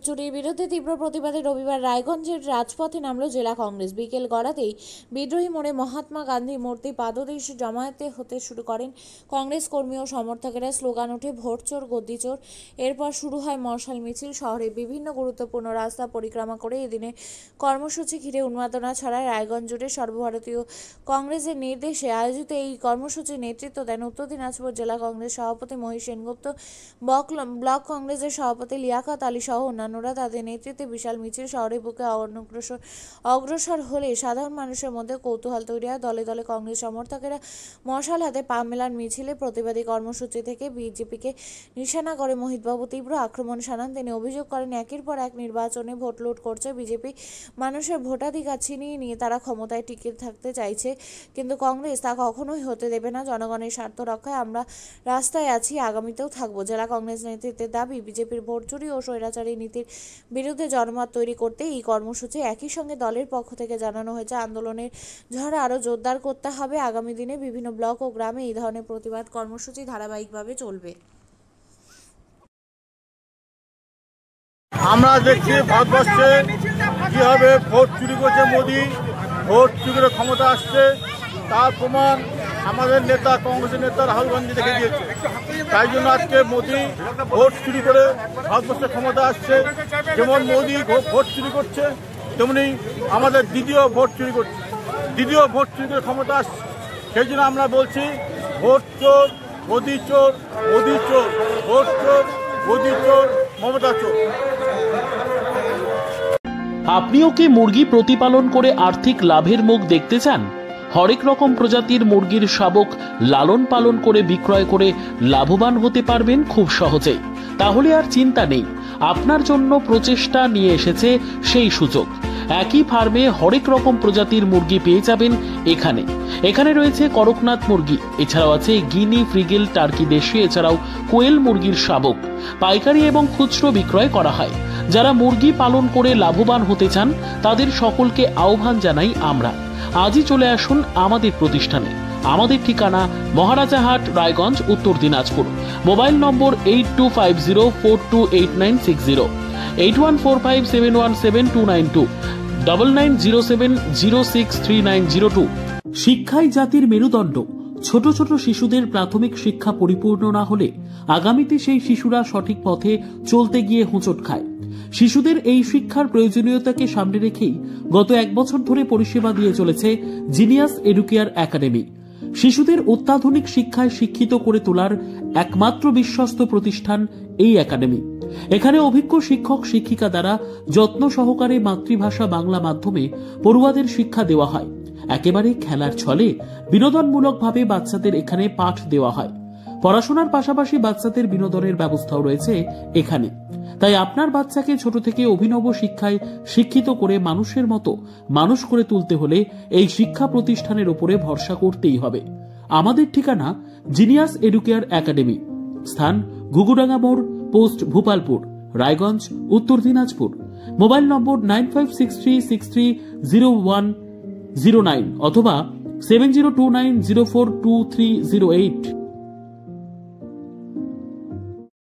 চুরির বিরুদ্ধে তীব্র প্রতিবাদে রবিবার রায়গঞ্জের রাজপথে নামল জেলা কংগ্রেস। বিকেল গড়াতেই বিদ্রোহী মোড়ে মহাত্মা গান্ধী মূর্তি পাদদেশ জমায়েতে হতে শুরু করেন কংগ্রেস কর্মী ও সমর্থকেরা। স্লোগান ওঠে ভোট চোর গদ্দি চোর। এরপর শুরু হয় মশাল মিছিল। শহরের বিভিন্ন গুরুত্বপূর্ণ রাস্তা পরিক্রমা করে এদিনে কর্মসূচি ঘিরে উন্মাদনা ছড়ায়। রায়গঞ্জ জুড়ে সর্বভারতীয় কংগ্রেসের নির্দেশে আয়োজিত এই কর্মসূচির নেতৃত্ব দেন উত্তর দিনাজপুর জেলা কংগ্রেস সভাপতি মহিষ সেনগুপ্ত, ব্লক কংগ্রেসের সভাপতি লিয়াকত আলী সহ অন্যান্যরা। তাদের নেতৃত্বে বিশাল মিছিল শহরের বুকে অগ্রসর হলে সাধারণ মানুষের মধ্যে কৌতূহল তৈরি হয়। দলে দলে কংগ্রেস সমর্থকেরা মশাল হাতে পা মেলান মিছিলে। প্রতিবাদী কর্মসূচি থেকে বিজেপিকে নিশানা করে মোহিতবাবু তীব্র আক্রমণ শানান। তিনি অভিযোগ করেন, একের পর এক নির্বাচনে ভোট লুট করছে বিজেপি। মানুষের ভোটাধিকার ছিনিয়ে নিয়ে তারা ক্ষমতায় টিকে থাকতে চাইছে, কিন্তু কংগ্রেস তা কখনোই হতে দেবে না। জনগণের স্বার্থ রক্ষায় আমরা রাস্তায় আছি, আগামীতেও থাকবো। জেলা কংগ্রেস নেতৃত্বের দাবি, বিজেপির ভোট চুরি ও স্বৈরাচারী নীতির বিরুদ্ধে জনমত তৈরি করতে এই কর্মসূচি। একই সঙ্গে দলের পক্ষ থেকে জানানো হয়েছে, আন্দোলনের ঝড় আরও জোরদার করতে হবে। আগামী দিনে বিভিন্ন ব্লক ও গ্রামে এই ধরনের প্রতিবাদ কর্মসূচি ধারাবাহিকভাবে চলবে। আমরা দেখছি ভারতবর্ষে কিভাবে ভোট চুরি করছে মোদি, ভোট চুরি করে ক্ষমতা আসছে, তার প্রমাণ আমাদের নেতা, কংগ্রেসের নেতা রাহুল গান্ধী দেখে দিয়েছে। তাই জন্য আজকে মোদি ভোট চুরি করে ভারতবর্ষে ক্ষমতা আসছে। যেমন মোদি ভোট চুরি করছে, তেমনি আমাদের দ্বিতীয় ভোট চুরি করে ক্ষমতা আসছে। সেই জন্য আমরা বলছি, ভোট চোর মোদি চোর, মোদি চোর, ভোট চোর মোদি চোর, মমতা চোর। আপনিও কি মুরগি প্রতিপালন করে আর্থিক লাভের মুখ দেখতে চান? হরেক রকম প্রজাতির মুরগির শাবক লালন পালন করে বিক্রয় করে লাভবান হতে পারবেন খুব সহজেই। তাহলে আর চিন্তা নেই, আপনার জন্য প্রচেষ্টা নিয়ে এসেছে সেই সুযোগ। একই ফার্মে হরেক রকম প্রজাতির মুরগি পেয়ে যাবেন এখানে রয়েছে করকনাথ মুরগি, এছাড়াও আছে গিনি, ফ্রিগেল, টার্কি দেশি, এছাড়াও কোয়েল মুরগির শাবক। পাইকারি এবং খুচরো বিক্রয় করা হয়। যারা মুরগি পালন করে লাভবান হতে চান তাদের সকলকে আহ্বান জানাই আমরা। আজই চলে আসুন আমাদের প্রতিষ্ঠানে। আমাদের ঠিকানা মহারাজাহাট, রায়গঞ্জ, উত্তর দিনাজপুর। মোবাইল নম্বর 8250428960, 8145717292, 9907063902। শিক্ষাই জাতির মেরুদণ্ড। ছোট ছোট শিশুদের প্রাথমিক শিক্ষা পরিপূর্ণ না হলে আগামীতে সেই শিশুরা সঠিক পথে চলতে গিয়ে হোঁচট খায়। শিশুদের এই শিক্ষার প্রয়োজনীয়তাকে সামনে রেখেই গত 1 বছর ধরে পরিষেবা দিয়ে চলেছে জিনিয়াস এডুকেয়ার একাডেমি। শিশুদের অত্যাধুনিক শিক্ষায় শিক্ষিত করে তোলার একমাত্র বিশ্বস্ত প্রতিষ্ঠান এই একাডেমি। এখানে অভিজ্ঞ শিক্ষক শিক্ষিকা দ্বারা যত্ন সহকারে মাতৃভাষা বাংলা মাধ্যমে পড়ুয়াদের শিক্ষা দেওয়া হয়। একেবারে খেলার ছলে বিনোদনমূলকভাবে বাচ্চাদের এখানে পাঠ দেওয়া হয়। পড়াশোনার পাশাপাশি বাচ্চাদের বিনোদনের ব্যবস্থাও রয়েছে এখানে। তাই আপনার বাচ্চাকে ছোট থেকে অভিনব শিক্ষায় শিক্ষিত করে মানুষের মতো মানুষ করে তুলতে হলে এই শিক্ষা প্রতিষ্ঠানের উপরে ভরসা করতেই হবে। আমাদের ঠিকানা জিনিয়াস এডুকেয়ার একাডেমি, স্থান ঘুঘুডাঙ্গা মোড়, পোস্ট ভূপালপুর, রায়গঞ্জ, উত্তর দিনাজপুর। মোবাইল নম্বর 9563630109 অথবা 7029042308।